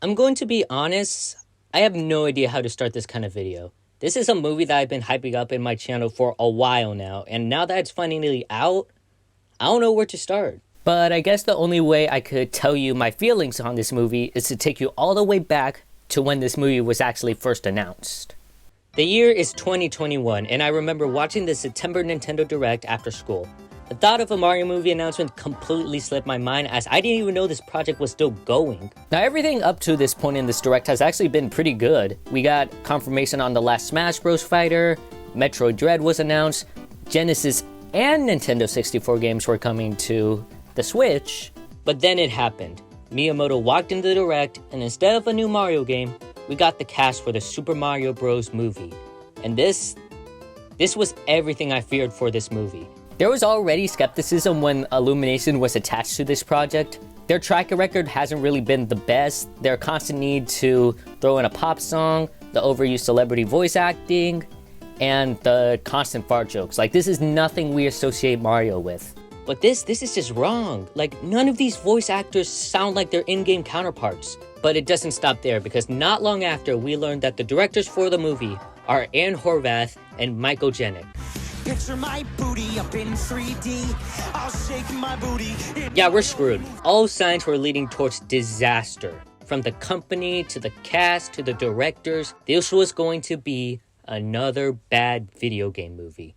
I'm going to be honest, I have no idea how to start this kind of video. This is a movie that I've been hyping up in my channel for a while now, and now that it's finally out, I don't know where to start. But I guess the only way I could tell you my feelings on this movie is to take you all the way back to when this movie was actually first announced. The year is 2021, and I remember watching the September Nintendo Direct after school. The thought of a Mario movie announcement completely slipped my mind, as I didn't even know this project was still going. Now, everything up to this point in this Direct has actually been pretty good. We got confirmation on the last Smash Bros. Fighter, Metroid Dread was announced, Genesis and Nintendo 64 games were coming to the Switch. But then it happened. Miyamoto walked into the Direct, and instead of a new Mario game, we got the cast for the Super Mario Bros. Movie. And this was everything I feared for this movie. There was already skepticism when Illumination was attached to this project. Their track record hasn't really been the best. Their constant need to throw in a pop song, the overused celebrity voice acting, and the constant fart jokes. Like, this is nothing we associate Mario with. But this is just wrong. Like, none of these voice actors sound like their in-game counterparts. But it doesn't stop there, because not long after, we learned that the directors for the movie are Aaron Horvath and Michael Janik. Picture my booty up in 3D. I'll shake my booty. Yeah, we're screwed. All signs were leading towards disaster. From the company, to the cast, to the directors, this was going to be another bad video game movie.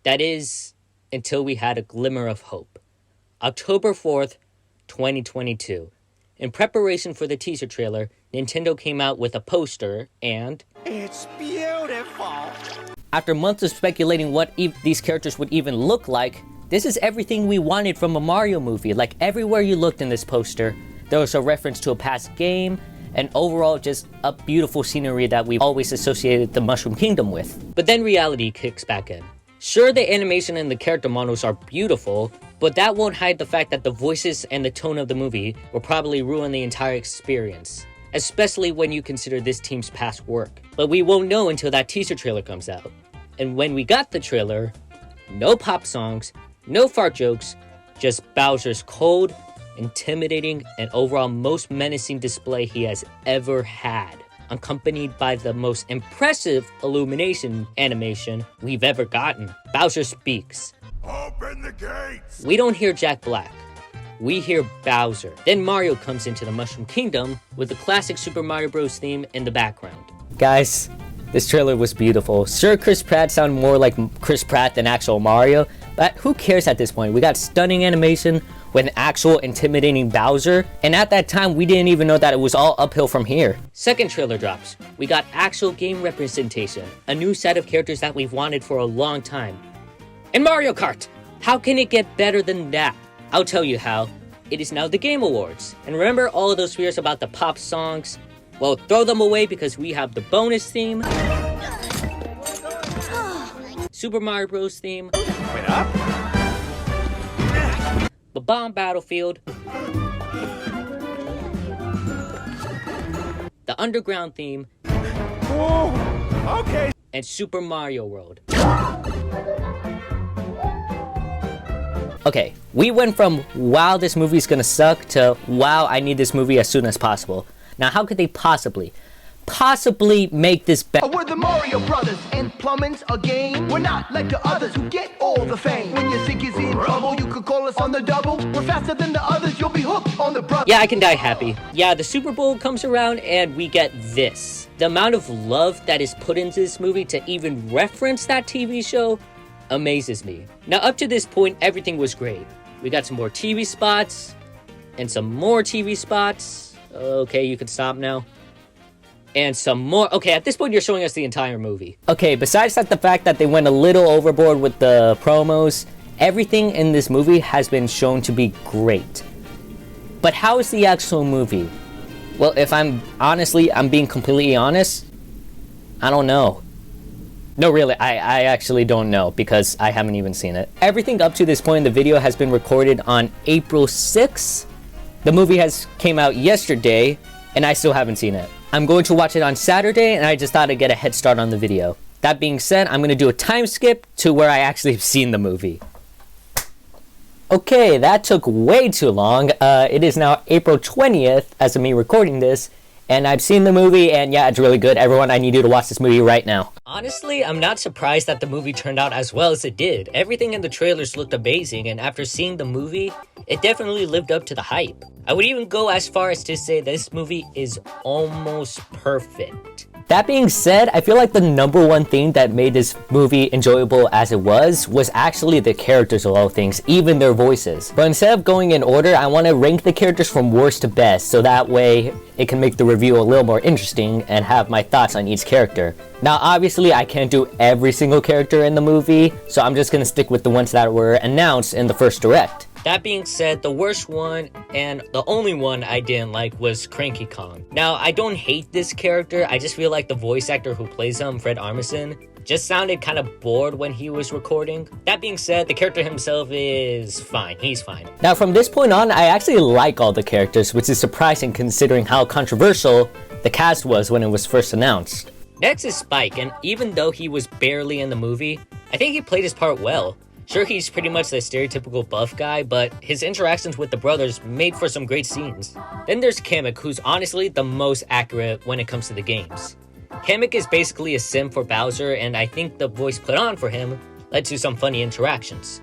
That is, until we had a glimmer of hope. October 4th, 2022. In preparation for the teaser trailer, Nintendo came out with a poster and... It's beautiful! After months of speculating what these characters would even look like, this is everything we wanted from a Mario movie. Like, everywhere you looked in this poster, there was a reference to a past game, and overall just a beautiful scenery that we've always associated the Mushroom Kingdom with. But then reality kicks back in. Sure, the animation and the character models are beautiful, but that won't hide the fact that the voices and the tone of the movie will probably ruin the entire experience, especially when you consider this team's past work. But we won't know until that teaser trailer comes out. And when we got the trailer, no pop songs, no fart jokes, just Bowser's cold, intimidating, and overall most menacing display he has ever had, accompanied by the most impressive Illumination animation we've ever gotten. Bowser speaks. Open the gates! We don't hear Jack Black. We hear Bowser. Then Mario comes into the Mushroom Kingdom with the classic Super Mario Bros. Theme in the background. Guys, this trailer was beautiful. Sure, Chris Pratt sounded more like Chris Pratt than actual Mario, but who cares at this point? We got stunning animation with an actual intimidating Bowser, and at that time, we didn't even know that it was all uphill from here. Second trailer drops. We got actual game representation, a new set of characters that we've wanted for a long time. And Mario Kart! How can it get better than that? I'll tell you how. It is now the Game Awards. And remember all of those fears about the pop songs? Well, throw them away because we have the bonus theme, Super Mario Bros. Theme, Wait up. the Bomb Battlefield, the Underground theme, Whoa, okay. and Super Mario World. Okay, we went from wow, this movie's gonna suck to wow, I need this movie as soon as possible. Now, how could they possibly make this better? We're the Mario Brothers, and plumbing's a game. We're not like the others who get all the fame. When your sink is in trouble, you could call us on the double. We're faster than the others, you'll be hooked on the brother. Yeah, I can die happy. Yeah, the Super Bowl comes around and we get this. The amount of love that is put into this movie to even reference that TV show amazes me. Now, up to this point, everything was great. We got some more TV spots, and some more TV spots. Okay, you can stop now. And some more. Okay, at this point, you're showing us the entire movie. Okay, besides that, the fact that they went a little overboard with the promos, everything in this movie has been shown to be great. But how is the actual movie? Well, if I'm being completely honest, I don't know. No, really, I actually don't know because I haven't even seen it. Everything up to this point in the video has been recorded on April 6th. The movie came out yesterday, and I still haven't seen it. I'm going to watch it on Saturday, and I just thought I'd get a head start on the video. That being said, I'm going to do a time skip to where I actually have seen the movie. Okay, that took way too long. It is now April 20th as of me recording this. And I've seen the movie, and yeah, it's really good. Everyone, I need you to watch this movie right now. Honestly, I'm not surprised that the movie turned out as well as it did. Everything in the trailers looked amazing, and after seeing the movie, it definitely lived up to the hype. I would even go as far as to say this movie is almost perfect. That being said, I feel like the number one thing that made this movie enjoyable as it was actually the characters of all things, even their voices. But instead of going in order, I want to rank the characters from worst to best, so that way it can make the review a little more interesting and have my thoughts on each character. Now, obviously, I can't do every single character in the movie, so I'm just going to stick with the ones that were announced in the first direct. That being said, the worst one, and the only one I didn't like, was Cranky Kong. Now, I don't hate this character, I just feel like the voice actor who plays him, Fred Armisen, just sounded kind of bored when he was recording. That being said, the character himself is fine, he's fine. Now, from this point on, I actually like all the characters, which is surprising considering how controversial the cast was when it was first announced. Next is Spike, and even though he was barely in the movie, I think he played his part well. Sure, he's pretty much the stereotypical buff guy, but his interactions with the brothers made for some great scenes. Then there's Kamek, who's honestly the most accurate when it comes to the games. Kamek is basically a sim for Bowser, and I think the voice put on for him led to some funny interactions.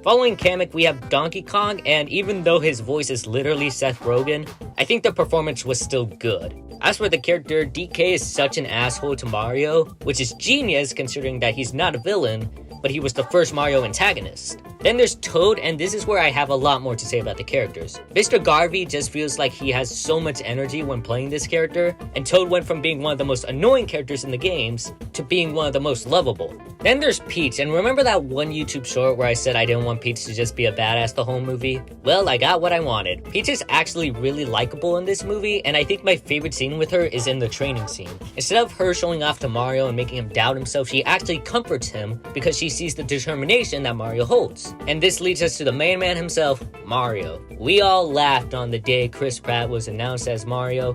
Following Kamek, we have Donkey Kong, and even though his voice is literally Seth Rogen, I think the performance was still good. As for the character, DK is such an asshole to Mario, which is genius considering that he's not a villain, but he was the first Mario antagonist. Then there's Toad, and this is where I have a lot more to say about the characters. Mr. Garvey just feels like he has so much energy when playing this character, and Toad went from being one of the most annoying characters in the games to being one of the most lovable. Then there's Peach, and remember that one YouTube short where I said I didn't want Peach to just be a badass the whole movie? Well, I got what I wanted. Peach is actually really likable in this movie, and I think my favorite scene with her is in the training scene. Instead of her showing off to Mario and making him doubt himself, she actually comforts him because she sees the determination that Mario holds. And this leads us to the main man himself, Mario. We all laughed on the day Chris Pratt was announced as Mario.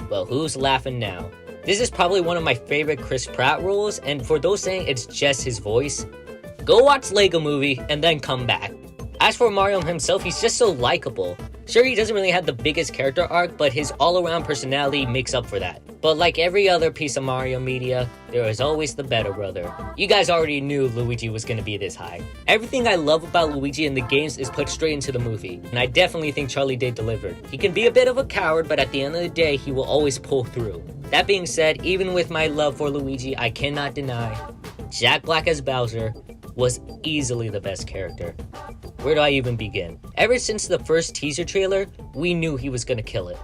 Well, who's laughing now? This is probably one of my favorite Chris Pratt roles, and for those saying it's just his voice, go watch Lego Movie and then come back. As for Mario himself, he's just so likable. Sure, he doesn't really have the biggest character arc, but his all-around personality makes up for that. But like every other piece of Mario media, there is always the better brother. You guys already knew Luigi was gonna be this high. Everything I love about Luigi in the games is put straight into the movie, and I definitely think Charlie Day delivered. He can be a bit of a coward, but at the end of the day, he will always pull through. That being said, even with my love for Luigi, I cannot deny Jack Black as Bowser was easily the best character. Where do I even begin? Ever since the first teaser trailer, we knew he was gonna kill it.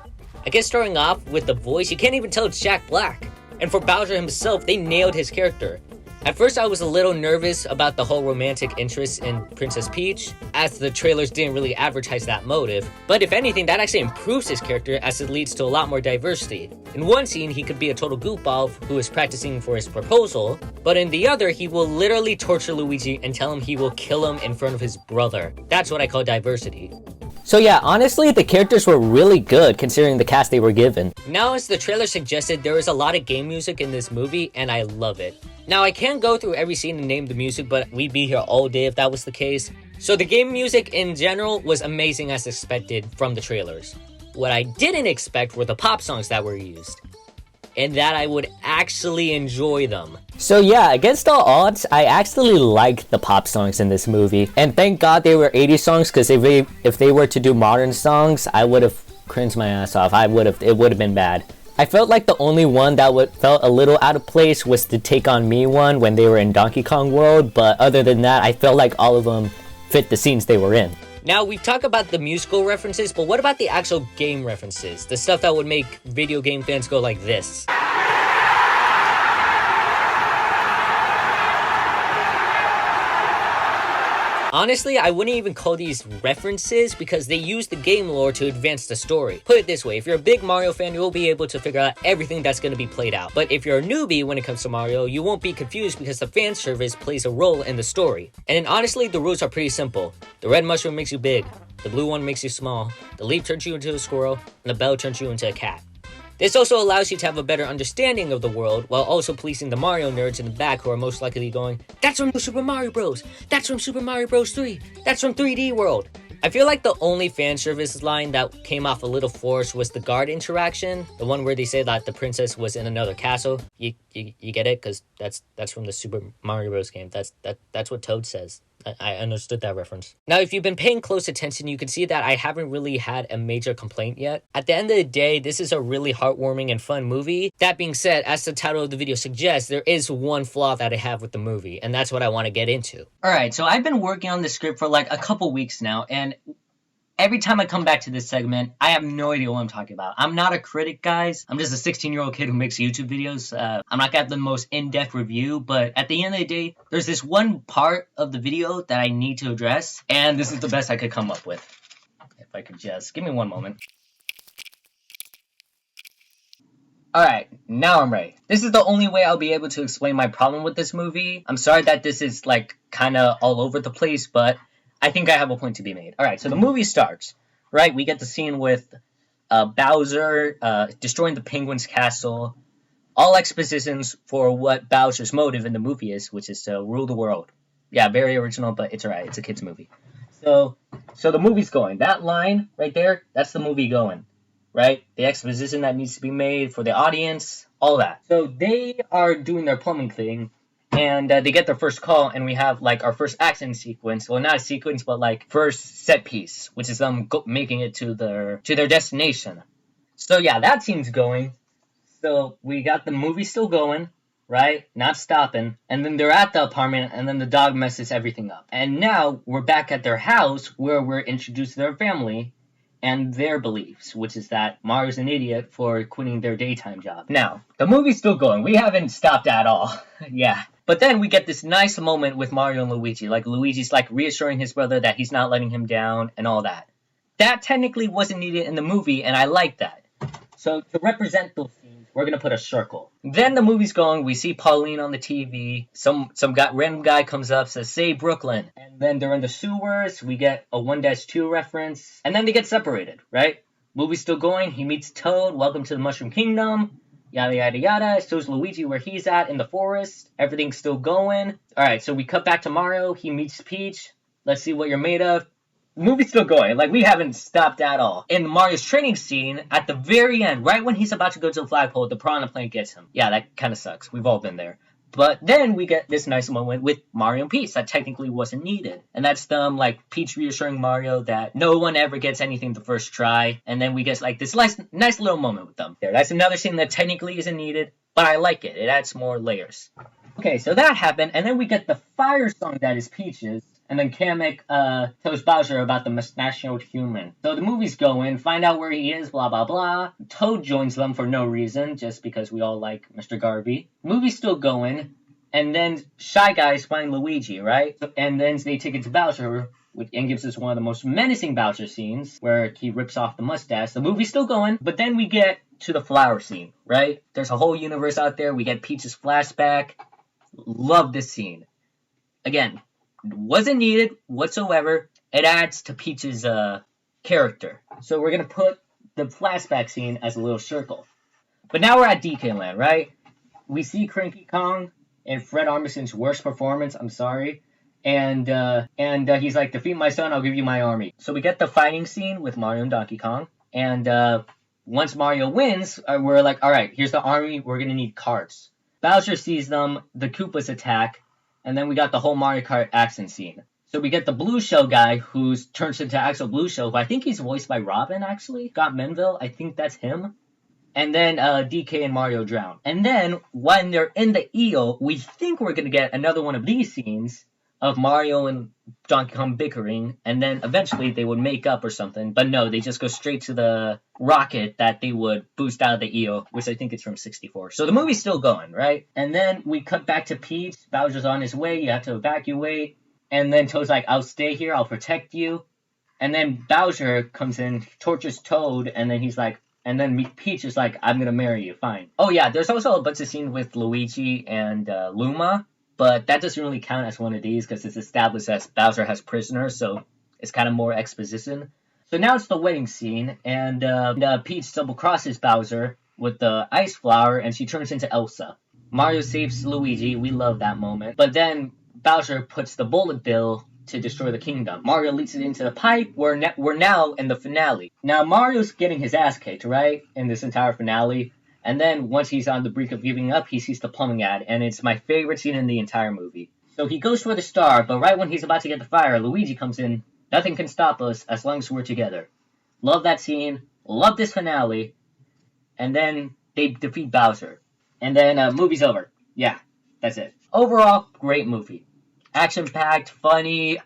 I guess starting off with the voice, you can't even tell it's Jack Black. And for Bowser himself, they nailed his character. At first I was a little nervous about the whole romantic interest in Princess Peach, as the trailers didn't really advertise that motive, but if anything, that actually improves his character as it leads to a lot more diversity. In one scene, he could be a total goofball who is practicing for his proposal, but in the other, he will literally torture Luigi and tell him he will kill him in front of his brother. That's what I call diversity. So yeah, honestly, the characters were really good considering the cast they were given. Now, as the trailer suggested, there is a lot of game music in this movie, and I love it. Now, I can't go through every scene and name the music, but we'd be here all day if that was the case. So the game music in general was amazing as expected from the trailers. What I didn't expect were the pop songs that were used, and that I would actually enjoy them. So yeah, against all odds, I actually liked the pop songs in this movie. And thank God they were 80s songs, because if they were to do modern songs, I would have cringed my ass off. It would have been bad. I felt like the only one that felt a little out of place was the Take On Me one when they were in Donkey Kong World, but other than that, I felt like all of them fit the scenes they were in. Now, we've talked about the musical references, but what about the actual game references? The stuff that would make video game fans go like this. Honestly, I wouldn't even call these references because they use the game lore to advance the story. Put it this way, if you're a big Mario fan, you'll be able to figure out everything that's going to be played out. But if you're a newbie when it comes to Mario, you won't be confused because the fan service plays a role in the story. And honestly, the rules are pretty simple. The red mushroom makes you big, the blue one makes you small, the leaf turns you into a squirrel, and the bell turns you into a cat. This also allows you to have a better understanding of the world while also policing the Mario nerds in the back who are most likely going, "That's from Super Mario Bros. That's from Super Mario Bros. 3. That's from 3D World." I feel like the only fan service line that came off a little forced was the guard interaction, the one where they say that the princess was in another castle. You get it? Because that's from the Super Mario Bros. Game. That's what Toad says. I understood that reference. Now, if you've been paying close attention, you can see that I haven't really had a major complaint yet. At the end of the day, this is a really heartwarming and fun movie. That being said, as the title of the video suggests, there is one flaw that I have with the movie, and that's what I want to get into. Alright, so I've been working on the script for like a couple weeks now, and every time I come back to this segment, I have no idea what I'm talking about. I'm not a critic, guys. I'm just a 16-year-old kid who makes YouTube videos. I'm not gonna have the most in-depth review, but at the end of the day, there's this one part of the video that I need to address, and this is the best I could come up with. If I could just... give me one moment. Alright, now I'm ready. This is the only way I'll be able to explain my problem with this movie. I'm sorry that this is, like, kinda all over the place, but I think I have a point to be made. Alright, so the movie starts, right? We get the scene with Bowser destroying the Penguin's castle. All expositions for what Bowser's motive in the movie is, which is to rule the world. Yeah, very original, but it's alright. It's a kid's movie. So the movie's going. That line right there, that's the movie going, right? The exposition that needs to be made for the audience, all that. So they are doing their plumbing thing. And they get their first call, and we have, like, our first action sequence. Well, not a sequence, but, like, first set piece, which is them making it to their destination. So, yeah, that scene's going. So, we got the movie still going, right? Not stopping. And then they're at the apartment, and then the dog messes everything up. And now, we're back at their house, where we're introduced to their family and their beliefs, which is that Mario's an idiot for quitting their daytime job. Now, the movie's still going. We haven't stopped at all. Yeah. But then we get this nice moment with Mario and Luigi. Like, Luigi's, like, reassuring his brother that he's not letting him down and all that. That technically wasn't needed in the movie, and I like that. So, to represent those scenes, we're gonna put a circle. Then the movie's going, we see Pauline on the TV. Some random guy comes up, says, "Say Brooklyn." And then they're in the sewers, we get a 1-2 reference. And then they get separated, right? Movie's still going, he meets Toad, welcome to the Mushroom Kingdom. Yada yada yada. Shows Luigi where he's at in the forest. Everything's still going. Alright, so we cut back to Mario. He meets Peach. Let's see what you're made of. The movie's still going. Like, we haven't stopped at all. In Mario's training scene, at the very end, right when he's about to go to the flagpole, the piranha plant gets him. Yeah, that kind of sucks. We've all been there. But then we get this nice moment with Mario and Peach that technically wasn't needed. And that's them, like, Peach reassuring Mario that no one ever gets anything the first try. And then we get, like, this nice little moment with them. There, that's another scene that technically isn't needed, but I like it. It adds more layers. Okay, so that happened, and then we get the fire song that is Peach's. And then Kamek tells Bowser about the mustachioed human. So the movie's going, find out where he is, blah blah blah. Toad joins them for no reason, just because we all like Mr. Garvey. Movie's still going, and then Shy Guys find Luigi, right? And then they take it to Bowser, and gives us one of the most menacing Bowser scenes, where he rips off the mustache. The movie's still going, but then we get to the flower scene, right? There's a whole universe out there. We get Peach's flashback. Love this scene. Again, wasn't needed whatsoever. It adds to Peach's character. So we're going to put the flashback scene as a little circle. But now we're at DK Land, right? We see Cranky Kong and Fred Armisen's worst performance, I'm sorry. And he's like, defeat my son, I'll give you my army. So we get the fighting scene with Mario and Donkey Kong. And once Mario wins, we're like, alright, here's the army, we're going to need carts. Bowser sees them, the Koopas attack. And then we got the whole Mario Kart action scene. So we get the Blue Shell guy who turns into Axel Blue Shell, who I think he's voiced by Robin, actually. Scott Menville, I think that's him. And then DK and Mario drown. And then when they're in the eel, we think we're going to get another one of these scenes of Mario and Donkey Kong bickering, and then eventually they would make up or something. But no, they just go straight to the rocket that they would boost out of the EO, which I think is from 64. So the movie's still going, right? And then we cut back to Peach. Bowser's on his way. You have to evacuate. And then Toad's like, I'll stay here. I'll protect you. And then Bowser comes in, tortures Toad, and then he's like, and then Peach is like, I'm gonna marry you, fine. Oh yeah, there's also a bunch of scenes with Luigi and Luma. But that doesn't really count as one of these because it's established as Bowser has prisoners, so it's kind of more exposition. So now it's the wedding scene, and Peach double crosses Bowser with the ice flower, and she turns into Elsa. Mario saves Luigi, we love that moment. But then Bowser puts the bullet bill to destroy the kingdom. Mario leads it into the pipe. We're now in the finale. Now Mario's getting his ass kicked, right, in this entire finale. And then once he's on the brink of giving up, he sees the plumbing ad, and it's my favorite scene in the entire movie. So he goes for the star, but right when he's about to get the fire, Luigi comes in. Nothing can stop us as long as we're together. Love that scene. Love this finale. And then they defeat Bowser. And then movie's over. Yeah, that's it. Overall, great movie. Action-packed, funny,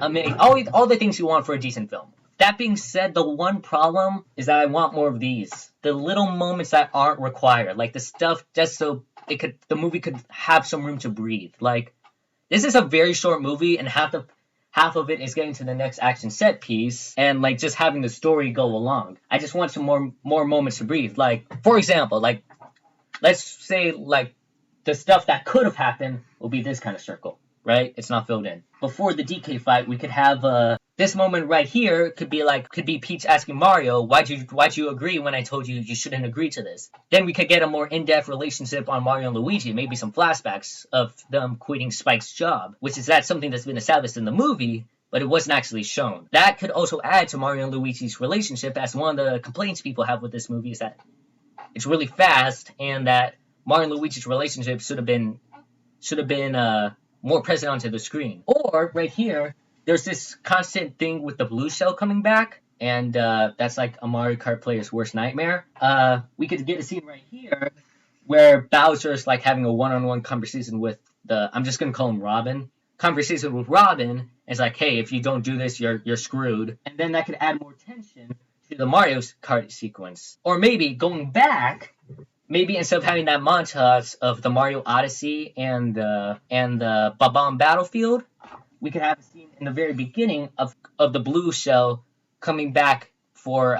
amazing. All the things you want for a decent film. That being said, the one problem is that I want more of these. The little moments that aren't required. Like the stuff just so the movie could have some room to breathe. Like, this is a very short movie, and half of it is getting to the next action set piece, and like just having the story go along. I just want some more moments to breathe. Like, for example, like let's say like the stuff that could have happened will be this kind of circle, right? It's not filled in. Before the DK fight, we could have this moment right here could be Peach asking Mario, why'd you agree when I told you you shouldn't agree to this? Then we could get a more in-depth relationship on Mario and Luigi, maybe some flashbacks of them quitting Spike's job, which is something that's been established in the movie, but it wasn't actually shown. That could also add to Mario and Luigi's relationship, as one of the complaints people have with this movie is that it's really fast, and that Mario and Luigi's relationship should have been more present onto the screen. Or right here, there's this constant thing with the blue shell coming back, and that's like a Mario Kart player's worst nightmare. We could get a scene right here where Bowser's like having a one-on-one conversation with I'm just gonna call him Robin. Conversation with Robin is like, hey, if you don't do this, you're screwed. And then that could add more tension to the Mario Kart sequence. Or maybe going back, maybe instead of having that montage of the Mario Odyssey and the Bob-omb Battlefield, we could have a scene in the very beginning of the blue shell coming back for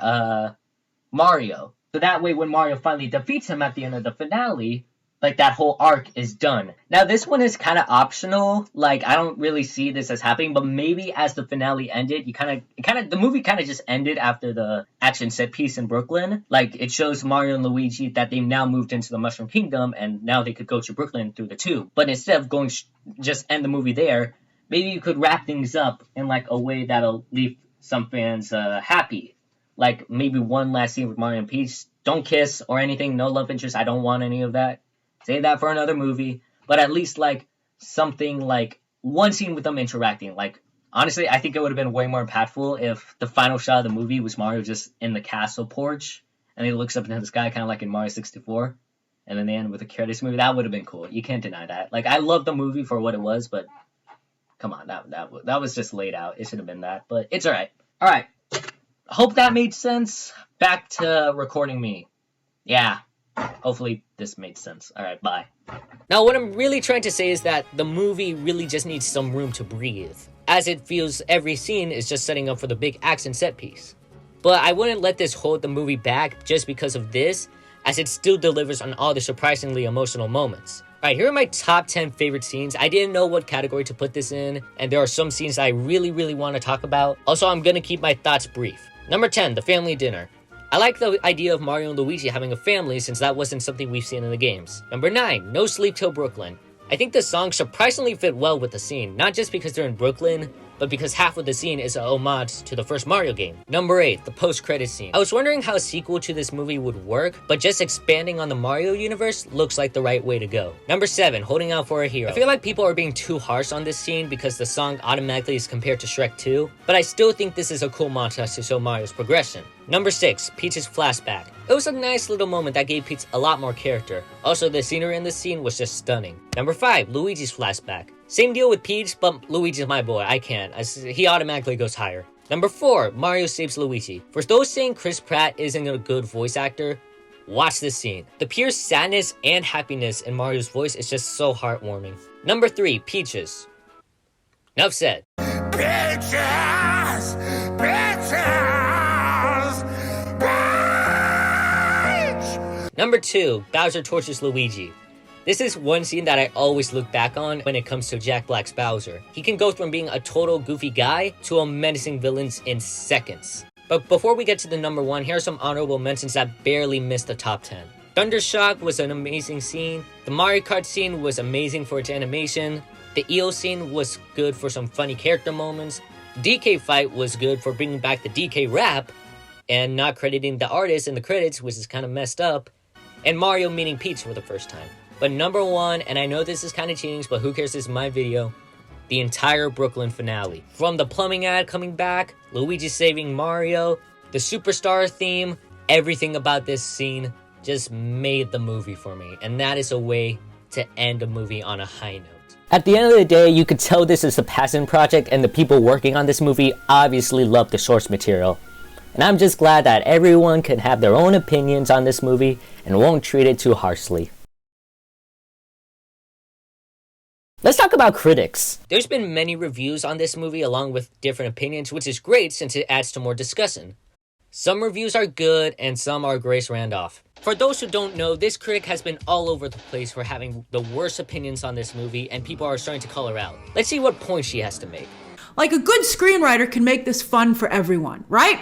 Mario. So that way when Mario finally defeats him at the end of the finale, like that whole arc is done. Now this one is kind of optional. Like I don't really see this as happening, but maybe as the finale ended, the movie kind of just ended after the action set piece in Brooklyn. Like it shows Mario and Luigi that they've now moved into the Mushroom Kingdom, and now they could go to Brooklyn through the tube. But instead of going just end the movie there, maybe you could wrap things up in like a way that'll leave some fans happy. Like maybe one last scene with Mario and Peach. Don't kiss or anything. No love interest. I don't want any of that. Save that for another movie. But at least like something like one scene with them interacting. Like honestly, I think it would have been way more impactful if the final shot of the movie was Mario just in the castle porch and he looks up into the sky, kind of like in Mario 64. And then they end with a credits movie. That would have been cool. You can't deny that. Like I love the movie for what it was, but come on, that was just laid out. It should have been that, but it's all right. All right. Hope that made sense. Back to recording me. Yeah. Hopefully this made sense. All right, bye. Now, what I'm really trying to say is that the movie really just needs some room to breathe, as it feels every scene is just setting up for the big action set piece. But I wouldn't let this hold the movie back just because of this, as it still delivers on all the surprisingly emotional moments. Alright, here are my top 10 favorite scenes. I didn't know what category to put this in, and there are some scenes I really want to talk about. Also, I'm gonna keep my thoughts brief. Number 10, the family dinner. I like the idea of Mario and Luigi having a family, since that wasn't something we've seen in the games. Number 9, No Sleep Till Brooklyn. I think the song surprisingly fit well with the scene, not just because they're in Brooklyn, but because half of the scene is a homage to the first Mario game. Number 8, the post-credit scene. I was wondering how a sequel to this movie would work, but just expanding on the Mario universe looks like the right way to go. Number 7, Holding Out for a Hero. I feel like people are being too harsh on this scene because the song automatically is compared to Shrek 2, but I still think this is a cool montage to show Mario's progression. Number 6, Peach's flashback. It was a nice little moment that gave Peach a lot more character. Also, the scenery in this scene was just stunning. Number 5, Luigi's flashback. Same deal with Peach, but Luigi's my boy. I can't. He automatically goes higher. Number 4, Mario saves Luigi. For those saying Chris Pratt isn't a good voice actor, watch this scene. The pure sadness and happiness in Mario's voice is just so heartwarming. Number 3, Peaches. Enough said. Bitches! Number 2, Bowser tortures Luigi. This is one scene that I always look back on when it comes to Jack Black's Bowser. He can go from being a total goofy guy to a menacing villain in seconds. But before we get to the number 1, here are some honorable mentions that barely missed the top 10. Thundershock was an amazing scene. The Mario Kart scene was amazing for its animation. The EO scene was good for some funny character moments. DK fight was good for bringing back the DK rap and not crediting the artist in the credits, which is kind of messed up. And Mario meeting Peach for the first time. But number one, and I know this is kind of cheating, but who cares, this is my video, the entire Brooklyn finale. From the plumbing ad coming back, Luigi saving Mario, the superstar theme, everything about this scene just made the movie for me. And that is a way to end a movie on a high note. At the end of the day, you could tell this is a passion project, and the people working on this movie obviously love the source material. And I'm just glad that everyone can have their own opinions on this movie and won't treat it too harshly. Let's talk about critics. There's been many reviews on this movie along with different opinions, which is great since it adds to more discussion. Some reviews are good and some are Grace Randolph. For those who don't know, this critic has been all over the place for having the worst opinions on this movie, and people are starting to call her out. Let's see what point she has to make. Like, a good screenwriter can make this fun for everyone, right?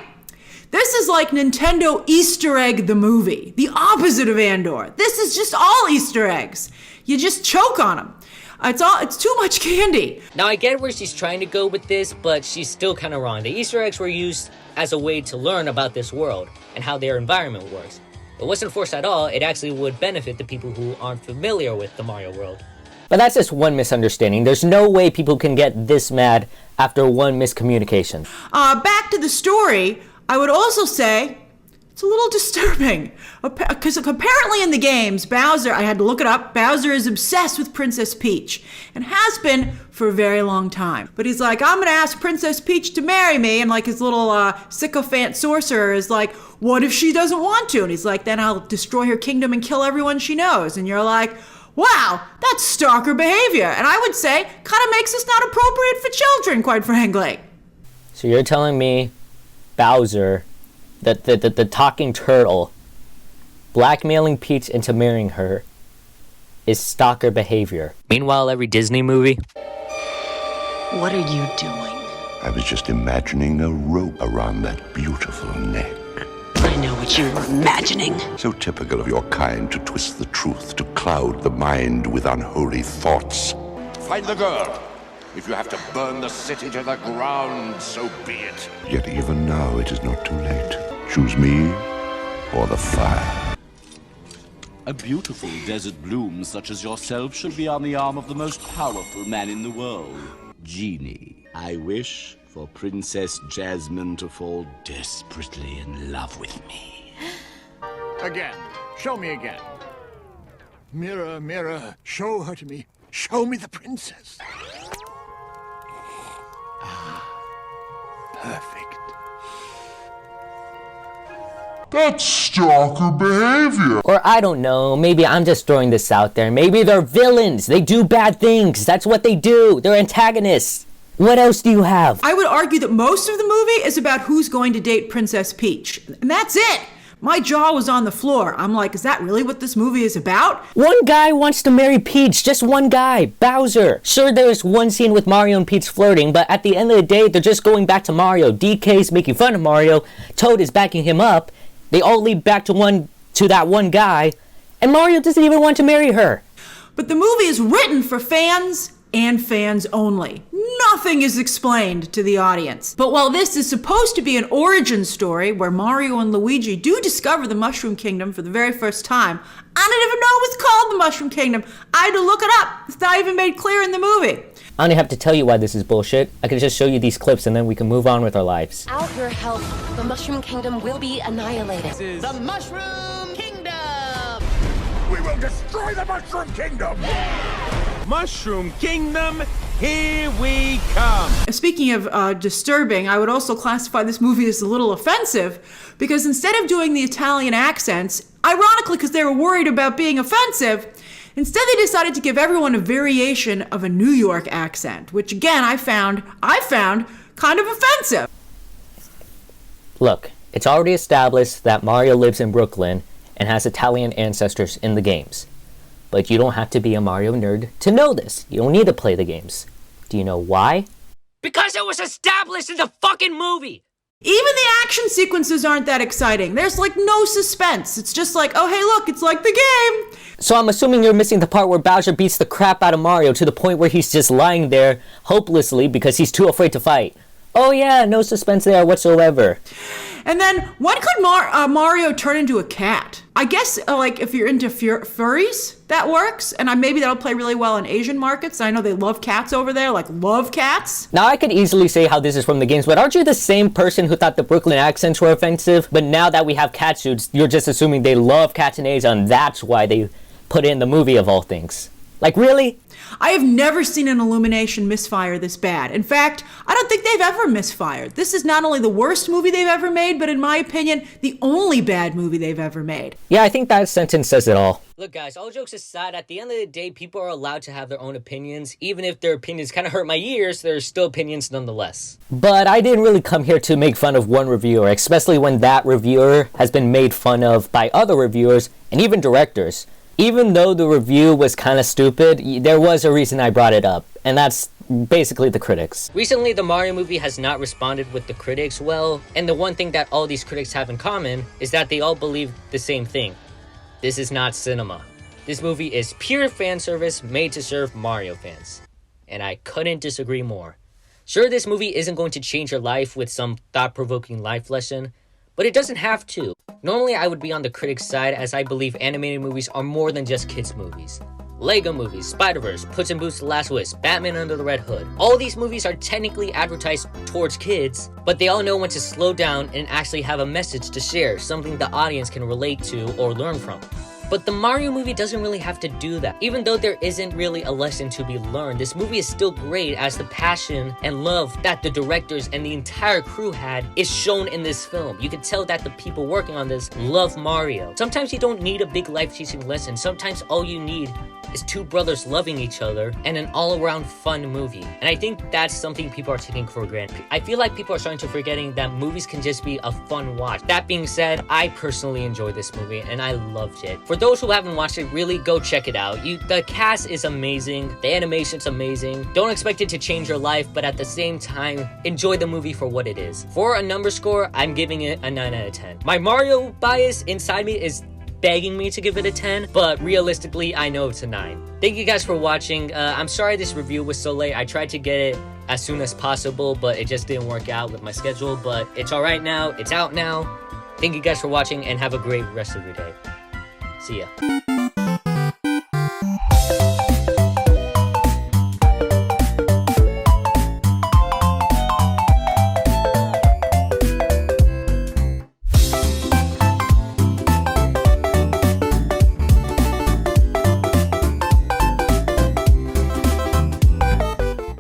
This is like Nintendo Easter Egg the movie, the opposite of Andor. This is just all Easter eggs. You just choke on them. It's too much candy. Now I get where she's trying to go with this, but she's still kind of wrong. The Easter eggs were used as a way to learn about this world and how their environment works. It wasn't forced at all. It actually would benefit the people who aren't familiar with the Mario world. But that's just one misunderstanding. There's no way people can get this mad after one miscommunication. Back to the story, I would also say it's a little disturbing. Because apparently in the games, Bowser, I had to look it up, Bowser is obsessed with Princess Peach. And has been for a very long time. But he's like, I'm gonna ask Princess Peach to marry me. And like his little sycophant sorcerer is like, what if she doesn't want to? And he's like, then I'll destroy her kingdom and kill everyone she knows. And you're like, wow, that's stalker behavior. And I would say, kind of makes this not appropriate for children, quite frankly. So you're telling me Bowser, the talking turtle, blackmailing Peach into marrying her is stalker behavior. Meanwhile, every Disney movie... What are you doing? I was just imagining a rope around that beautiful neck. I know what you were imagining. So typical of your kind to twist the truth, to cloud the mind with unholy thoughts. Find the girl. If you have to burn the city to the ground, so be it. Yet even now it is not too late. Choose me or the fire. A beautiful desert bloom such as yourself should be on the arm of the most powerful man in the world. Genie, I wish for Princess Jasmine to fall desperately in love with me. Again. Show me again. Mirror, mirror, show her to me. Show me the princess. Perfect. That's stalker behavior. Or I don't know, maybe I'm just throwing this out there. Maybe they're villains. They do bad things. That's what they do. They're antagonists. What else do you have? I would argue that most of the movie is about who's going to date Princess Peach. And that's it. My jaw was on the floor. I'm like, is that really what this movie is about? One guy wants to marry Peach. Just one guy. Bowser. Sure, there's one scene with Mario and Peach flirting, but at the end of the day, they're just going back to Mario. DK's making fun of Mario. Toad is backing him up. They all lead back to that one guy, and Mario doesn't even want to marry her. But the movie is written for fans and fans only. Nothing is explained to the audience. But while this is supposed to be an origin story where Mario and Luigi do discover the Mushroom Kingdom for the very first time, I didn't even know it was called the Mushroom Kingdom. I had to look it up. It's not even made clear in the movie. I don't even have to tell you why this is bullshit. I can just show you these clips and then we can move on with our lives. Without your help, the Mushroom Kingdom will be annihilated. The Mushroom Kingdom! We will destroy the Mushroom Kingdom. Mushroom Kingdom, here we come. Speaking of disturbing, I would also classify this movie as a little offensive because instead of doing the Italian accents, ironically because they were worried about being offensive, instead they decided to give everyone a variation of a New York accent, which again I found kind of offensive. Look, it's already established that Mario lives in Brooklyn and has Italian ancestors in the games. But you don't have to be a Mario nerd to know this. You don't need to play the games. Do you know why? Because it was established in the fucking movie! Even the action sequences aren't that exciting. There's like no suspense. It's just like, oh hey look, it's like the game. So I'm assuming you're missing the part where Bowser beats the crap out of Mario to the point where he's just lying there hopelessly because he's too afraid to fight. Oh yeah, no suspense there whatsoever. And then, when could Mario turn into a cat? I guess, like, if you're into furries, that works. And maybe that'll play really well in Asian markets. I know they love cats over there, like, love cats. Now, I could easily say how this is from the games, but aren't you the same person who thought the Brooklyn accents were offensive? But now that we have cat suits, you're just assuming they love cats in Asia, and that's why they put in the movie of all things. Like, really? I have never seen an Illumination misfire this bad. In fact, I don't think they've ever misfired. This is not only the worst movie they've ever made, but in my opinion, the only bad movie they've ever made. Yeah, I think that sentence says it all. Look guys, all jokes aside, at the end of the day, people are allowed to have their own opinions. Even if their opinions kind of hurt my ears, they're still opinions nonetheless. But I didn't really come here to make fun of one reviewer, especially when that reviewer has been made fun of by other reviewers and even directors. Even though the review was kind of stupid, there was a reason I brought it up, and that's basically the critics. Recently, the Mario movie has not responded with the critics well, and the one thing that all these critics have in common is that they all believe the same thing. This is not cinema. This movie is pure fan service made to serve Mario fans. And I couldn't disagree more. Sure, this movie isn't going to change your life with some thought-provoking life lesson, but it doesn't have to. Normally, I would be on the critics' side as I believe animated movies are more than just kids' movies. Lego movies, Spider-Verse, Puss in Boots: The Last Wish, Batman Under the Red Hood. All these movies are technically advertised towards kids, but they all know when to slow down and actually have a message to share, something the audience can relate to or learn from. But the Mario movie doesn't really have to do that. Even though there isn't really a lesson to be learned, this movie is still great as the passion and love that the directors and the entire crew had is shown in this film. You can tell that the people working on this love Mario. Sometimes you don't need a big life-teaching lesson. Sometimes all you need is two brothers loving each other and an all-around fun movie. And I think that's something people are taking for granted. I feel like people are starting to forgetting that movies can just be a fun watch. That being said, I personally enjoyed this movie and I loved it. For those who haven't watched it, really go check it out. The cast is amazing, the animation's amazing. Don't expect it to change your life, but at the same time, enjoy the movie for what it is. For a number score, I'm giving it a 9 out of 10. My Mario bias inside me is begging me to give it a 10, but realistically, I know it's a 9. Thank you guys for watching. I'm sorry this review was so late. I tried to get it as soon as possible, but it just didn't work out with my schedule, but it's alright now. It's out now. Thank you guys for watching, and have a great rest of your day. See ya.